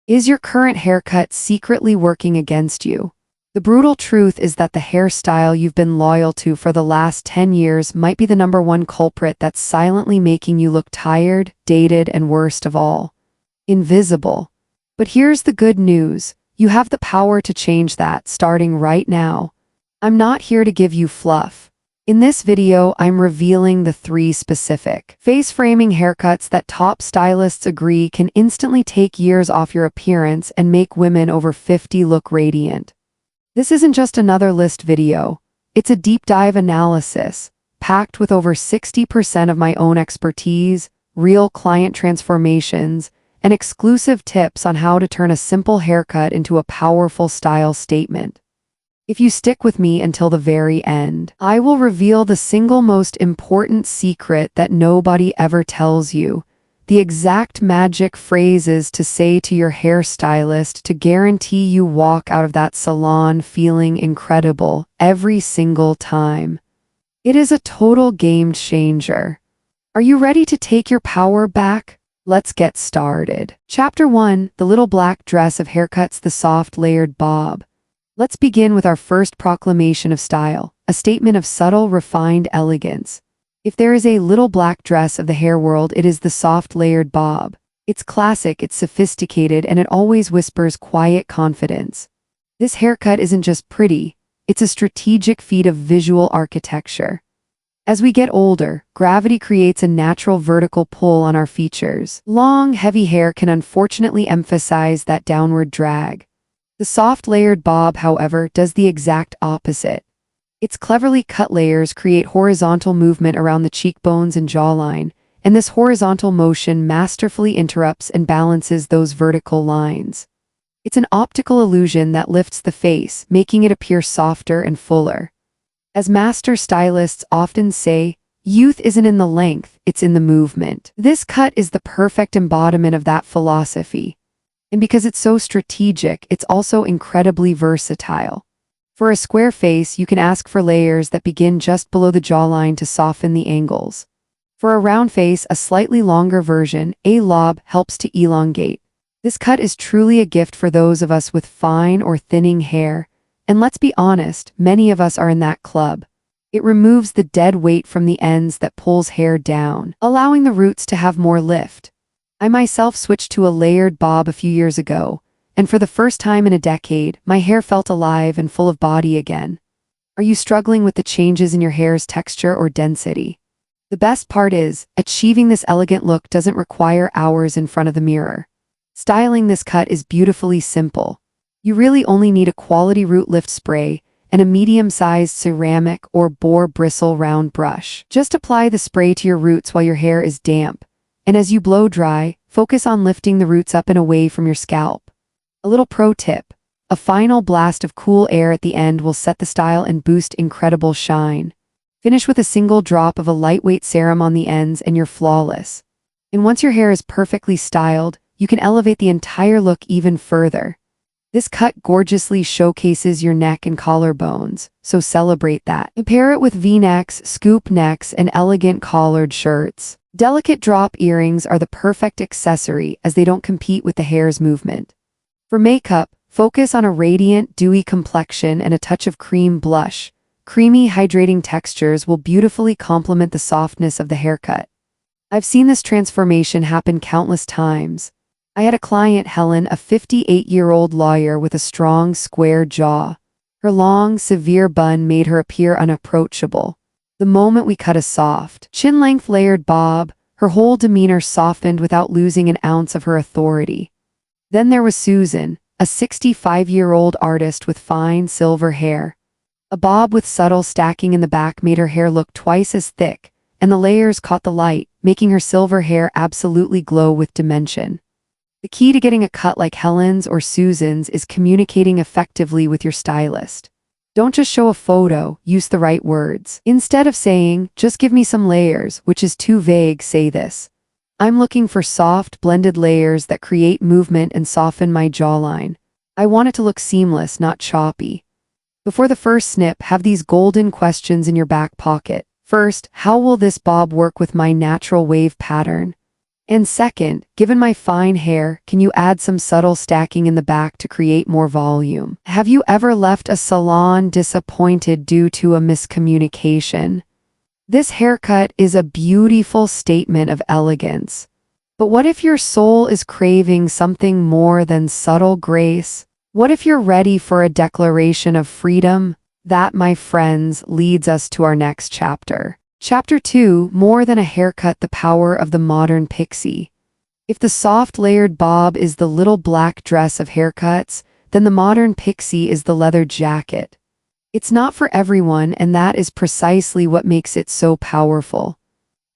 Is your current haircut secretly working against you? The brutal truth is that the hairstyle you've been loyal to for the last 10 years might be the #1 culprit that's silently making you look tired, dated, and worst of all, invisible. But here's the good news. You have the power to change that starting right now. I'm not here to give you fluff. In this video, I'm revealing the 3 specific face-framing haircuts that top stylists agree can instantly take years off your appearance and make women over 50 look radiant. This isn't just another list video. It's a deep dive analysis, packed with over 60% of my own expertise, real client transformations, and exclusive tips on how to turn a simple haircut into a powerful style statement. If you stick with me until the very end, I will reveal the single most important secret that nobody ever tells you, the exact magic phrases to say to your hairstylist to guarantee you walk out of that salon feeling incredible every single time. It is a total game changer. Are you ready to take your power back? Let's get started. Chapter 1: The Little Black Dress of Haircuts, the Soft Layered Bob. Let's begin with our first proclamation of style, a statement of subtle, refined elegance. If there is a little black dress of the hair world, it is the soft layered bob. It's classic, it's sophisticated, and it always whispers quiet confidence. This haircut isn't just pretty, it's a strategic feat of visual architecture. As we get older, gravity creates a natural vertical pull on our features. Long, heavy hair can unfortunately emphasize that downward drag. The soft layered bob, however, does the exact opposite. Its cleverly cut layers create horizontal movement around the cheekbones and jawline, and this horizontal motion masterfully interrupts and balances those vertical lines. It's an optical illusion that lifts the face, making it appear softer and fuller. As master stylists often say, youth isn't in the length, it's in the movement. This cut is the perfect embodiment of that philosophy. And because it's so strategic, it's also incredibly versatile. For a square face, you can ask for layers that begin just below the jawline to soften the angles. For a round face, a slightly longer version, a lob, helps to elongate. This cut is truly a gift for those of us with fine or thinning hair, and let's be honest, many of us are in that club. It removes the dead weight from the ends that pulls hair down, allowing the roots to have more lift. I myself switched to a layered bob a few years ago, and for the first time in a decade, my hair felt alive and full of body again. Are you struggling with the changes in your hair's texture or density? The best part is, achieving this elegant look doesn't require hours in front of the mirror. Styling this cut is beautifully simple. You really only need a quality root lift spray and a medium-sized ceramic or boar bristle round brush. Just apply the spray to your roots while your hair is damp, and as you blow dry, focus on lifting the roots up and away from your scalp. A little pro tip: a final blast of cool air at the end will set the style and boost incredible shine. Finish with a single drop of a lightweight serum on the ends and you're flawless. And once your hair is perfectly styled, you can elevate the entire look even further. This cut gorgeously showcases your neck and collarbones, so celebrate that. Pair it with V-necks, scoop necks, and elegant collared shirts. Delicate drop earrings are the perfect accessory as they don't compete with the hair's movement. For makeup, focus on a radiant, dewy complexion and a touch of cream blush. Creamy, hydrating textures will beautifully complement the softness of the haircut. I've seen this transformation happen countless times. I had a client, Helen, a 58-year-old lawyer with a strong, square jaw. Her long, severe bun made her appear unapproachable. The moment we cut a soft, chin-length layered bob, her whole demeanor softened without losing an ounce of her authority. Then there was Susan, a 65-year-old artist with fine silver hair. A bob with subtle stacking in the back made her hair look twice as thick, and the layers caught the light, making her silver hair absolutely glow with dimension. The key to getting a cut like Helen's or Susan's is communicating effectively with your stylist. Don't just show a photo, use the right words. Instead of saying, "Just give me some layers," which is too vague, say this: "I'm looking for soft, blended layers that create movement and soften my jawline. I want it to look seamless, not choppy." Before the first snip, have these golden questions in your back pocket. First, how will this bob work with my natural wave pattern? And second, given my fine hair, can you add some subtle stacking in the back to create more volume? Have you ever left a salon disappointed due to a miscommunication? This haircut is a beautiful statement of elegance. But what if your soul is craving something more than subtle grace? What if you're ready for a declaration of freedom? That, my friends, leads us to our next chapter. Chapter 2, More Than a Haircut, the Power of the Modern Pixie. If the soft layered bob is the little black dress of haircuts, then the modern pixie is the leather jacket. It's not for everyone, and that is precisely what makes it so powerful.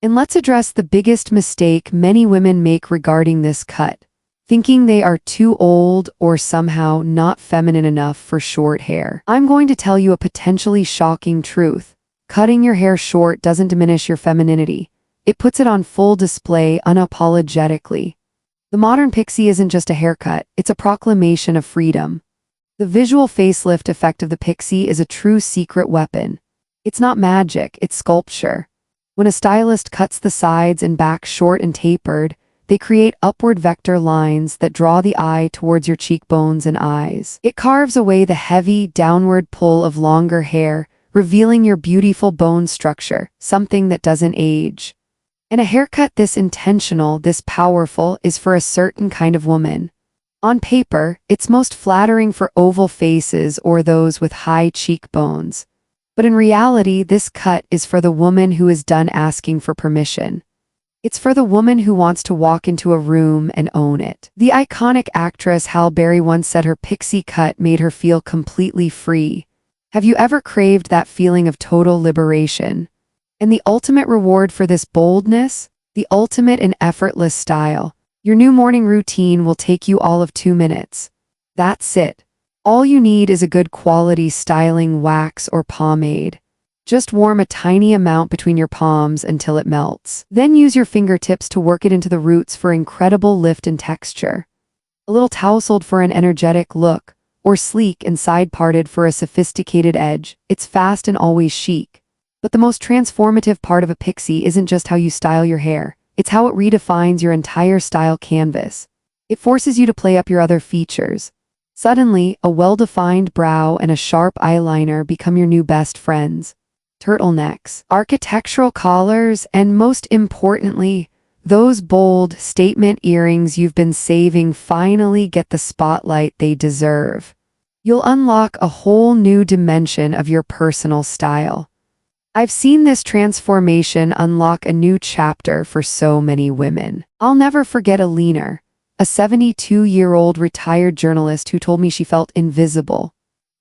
And let's address the biggest mistake many women make regarding this cut, thinking they are too old or somehow not feminine enough for short hair. I'm going to tell you a potentially shocking truth. Cutting your hair short doesn't diminish your femininity. It puts it on full display unapologetically. The modern pixie isn't just a haircut, it's a proclamation of freedom. The visual facelift effect of the pixie is a true secret weapon. It's not magic, it's sculpture. When a stylist cuts the sides and back short and tapered, they create upward vector lines that draw the eye towards your cheekbones and eyes. It carves away the heavy, downward pull of longer hair, revealing your beautiful bone structure, something that doesn't age. And a haircut this intentional, this powerful, is for a certain kind of woman. On paper, it's most flattering for oval faces or those with high cheekbones. But in reality, this cut is for the woman who is done asking for permission. It's for the woman who wants to walk into a room and own it. The iconic actress Halle Berry once said her pixie cut made her feel completely free. Have you ever craved that feeling of total liberation? And the ultimate reward for this boldness? The ultimate and effortless style. Your new morning routine will take you all of 2 minutes. That's it. All you need is a good quality styling wax or pomade. Just warm a tiny amount between your palms until it melts. Then use your fingertips to work it into the roots for incredible lift and texture. A little tousled for an energetic look, or sleek and side-parted for a sophisticated edge. It's fast and always chic. But the most transformative part of a pixie isn't just how you style your hair, it's how it redefines your entire style canvas. It forces you to play up your other features. Suddenly, a well-defined brow and a sharp eyeliner become your new best friends. Turtlenecks, architectural collars, and most importantly, those bold statement earrings you've been saving finally get the spotlight they deserve. You'll unlock a whole new dimension of your personal style. I've seen this transformation unlock a new chapter for so many women. I'll never forget a leaner, a 72-year-old retired journalist who told me she felt invisible.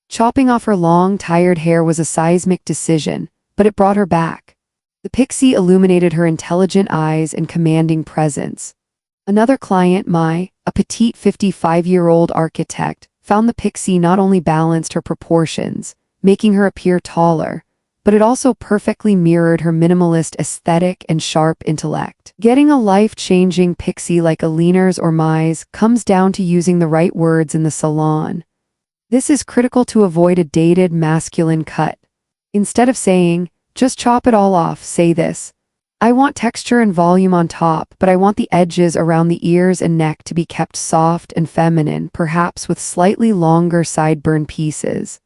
Chopping off her long, tired hair was a seismic decision, but it brought her back. The pixie illuminated her intelligent eyes and commanding presence. Another client, a petite 55-year-old architect, found the pixie not only balanced her proportions, making her appear taller, but it also perfectly mirrored her minimalist aesthetic and sharp intellect. Getting a life-changing pixie like Alina's or Mai's comes down to using the right words in the salon. This is critical to avoid a dated masculine cut. Instead of saying, "Just chop it all off," say this: "I want texture and volume on top, but I want the edges around the ears and neck to be kept soft and feminine, perhaps with slightly longer sideburn pieces."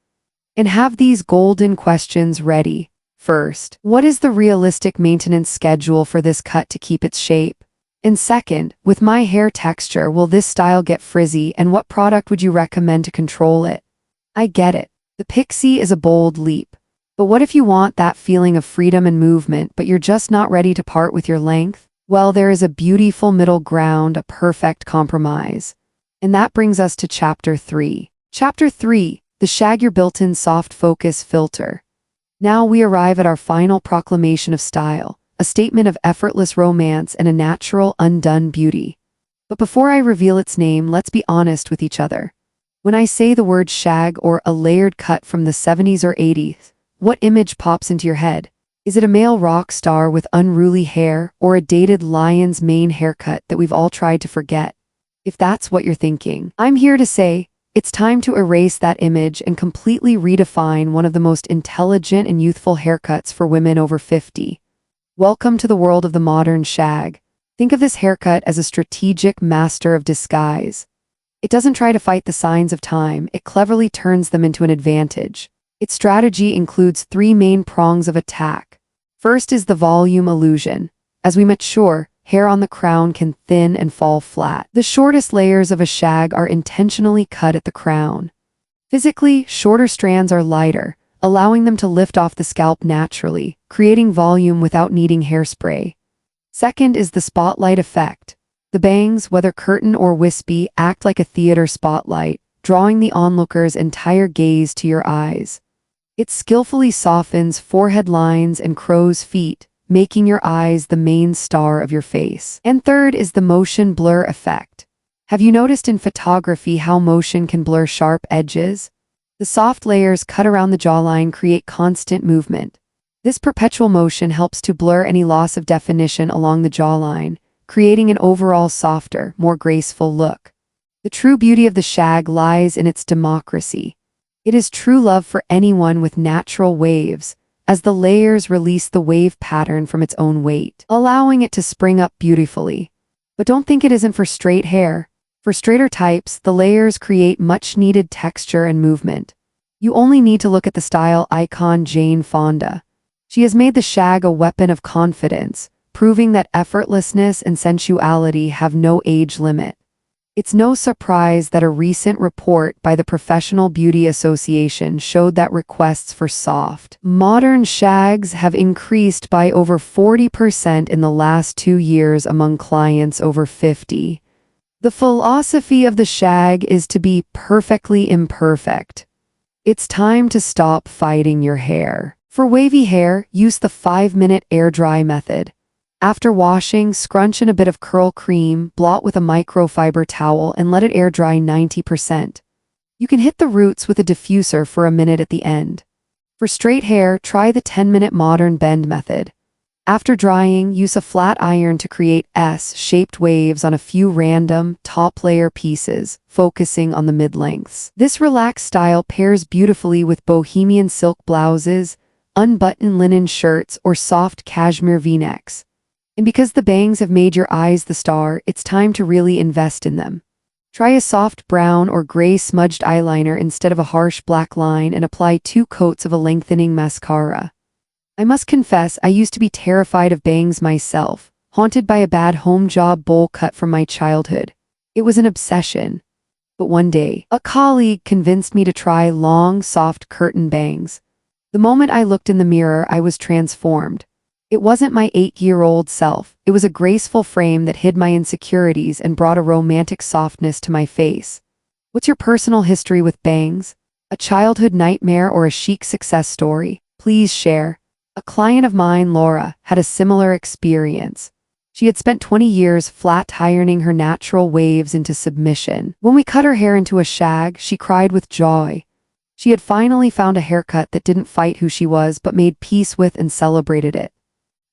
And have these golden questions ready. First, what is the realistic maintenance schedule for this cut to keep its shape? And second, with my hair texture, will this style get frizzy, and what product would you recommend to control it? I get it. The pixie is a bold leap. But what if you want that feeling of freedom and movement, but you're just not ready to part with your length? Well, there is a beautiful middle ground, a perfect compromise. And that brings us to Chapter 3. Chapter 3, the Shag Your Built-in Soft Focus Filter. Now we arrive at our final proclamation of style, a statement of effortless romance and a natural, undone beauty. But before I reveal its name, let's be honest with each other. When I say the word shag or a layered cut from the 70s or 80s, what image pops into your head? Is it a male rock star with unruly hair or a dated lion's mane haircut that we've all tried to forget? If that's what you're thinking, I'm here to say, it's time to erase that image and completely redefine one of the most intelligent and youthful haircuts for women over 50. Welcome to the world of the modern shag. Think of this haircut as a strategic master of disguise. It doesn't try to fight the signs of time, it cleverly turns them into an advantage. Its strategy includes three main prongs of attack. First is the volume illusion. As we mature, hair on the crown can thin and fall flat. The shortest layers of a shag are intentionally cut at the crown. Physically, shorter strands are lighter, allowing them to lift off the scalp naturally, creating volume without needing hairspray. Second is the spotlight effect. The bangs, whether curtain or wispy, act like a theater spotlight, drawing the onlooker's entire gaze to your eyes. It skillfully softens forehead lines and crow's feet, making your eyes the main star of your face. And third is the motion blur effect. Have you noticed in photography how motion can blur sharp edges? The soft layers cut around the jawline create constant movement. This perpetual motion helps to blur any loss of definition along the jawline, creating an overall softer, more graceful look. The true beauty of the shag lies in its democracy. It is true love for anyone with natural waves, as the layers release the wave pattern from its own weight, allowing it to spring up beautifully. But don't think it isn't for straight hair. For straighter types, the layers create much-needed texture and movement. You only need to look at the style icon Jane Fonda. She has made the shag a weapon of confidence, proving that effortlessness and sensuality have no age limit. It's no surprise that a recent report by the Professional Beauty Association showed that requests for soft, modern shags have increased by over 40% in the last 2 years among clients over 50. The philosophy of the shag is to be perfectly imperfect. It's time to stop fighting your hair. For wavy hair, use the 5-minute air dry method. After washing, scrunch in a bit of curl cream, blot with a microfiber towel, and let it air dry 90%. You can hit the roots with a diffuser for a minute at the end. For straight hair, try the 10-minute modern bend method. After drying, use a flat iron to create S-shaped waves on a few random, top-layer pieces, focusing on the mid-lengths. This relaxed style pairs beautifully with bohemian silk blouses, unbuttoned linen shirts, or soft cashmere v-necks. And because the bangs have made your eyes the star, it's time to really invest in them. Try a soft brown or gray smudged eyeliner instead of a harsh black line and apply 2 coats of a lengthening mascara. I must confess, I used to be terrified of bangs myself, haunted by a bad home job bowl cut from my childhood. It was an obsession. But one day, a colleague convinced me to try long, soft curtain bangs. The moment I looked in the mirror, I was transformed. It wasn't my 8-year-old self, it was a graceful frame that hid my insecurities and brought a romantic softness to my face. What's your personal history with bangs? A childhood nightmare or a chic success story? Please share. A client of mine, Laura, had a similar experience. She had spent 20 years flat ironing her natural waves into submission. When we cut her hair into a shag, she cried with joy. She had finally found a haircut that didn't fight who she was but made peace with and celebrated it.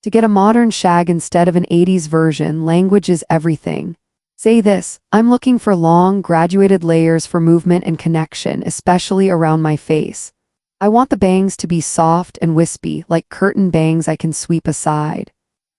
To get a modern shag instead of an 80s version, language is everything. Say this: I'm looking for long, graduated layers for movement and connection, especially around my face. I want the bangs to be soft and wispy, like curtain bangs I can sweep aside.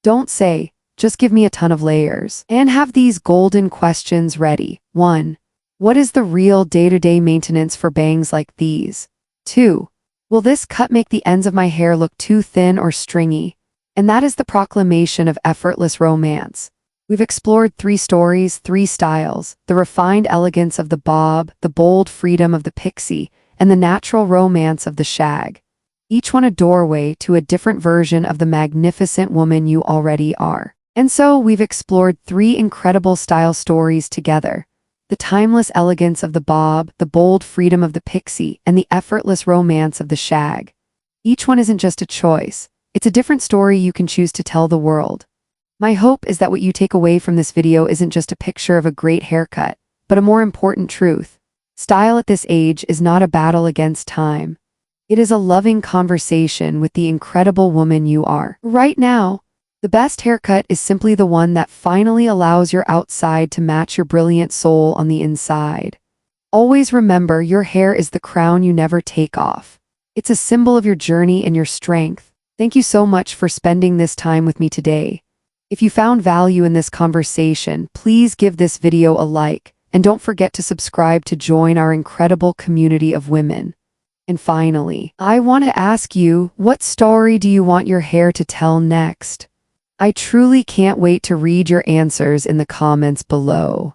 Don't say, just give me a ton of layers. And have these golden questions ready. 1. What is the real day-to-day maintenance for bangs like these? 2. Will this cut make the ends of my hair look too thin or stringy? And that is the proclamation of effortless romance. We've explored 3 stories, 3 styles, the refined elegance of the bob, the bold freedom of the pixie, and the natural romance of the shag. Each one a doorway to a different version of the magnificent woman you already are. And so we've explored 3 incredible style stories together. The timeless elegance of the bob, the bold freedom of the pixie, and the effortless romance of the shag. Each one isn't just a choice. It's a different story you can choose to tell the world. My hope is that what you take away from this video isn't just a picture of a great haircut, but a more important truth. Style at this age is not a battle against time. It is a loving conversation with the incredible woman you are. Right now, the best haircut is simply the one that finally allows your outside to match your brilliant soul on the inside. Always remember, your hair is the crown you never take off. It's a symbol of your journey and your strength. Thank you so much for spending this time with me today. If you found value in this conversation, please give this video a like, and don't forget to subscribe to join our incredible community of women. And finally, I want to ask you, what story do you want your hair to tell next? I truly can't wait to read your answers in the comments below.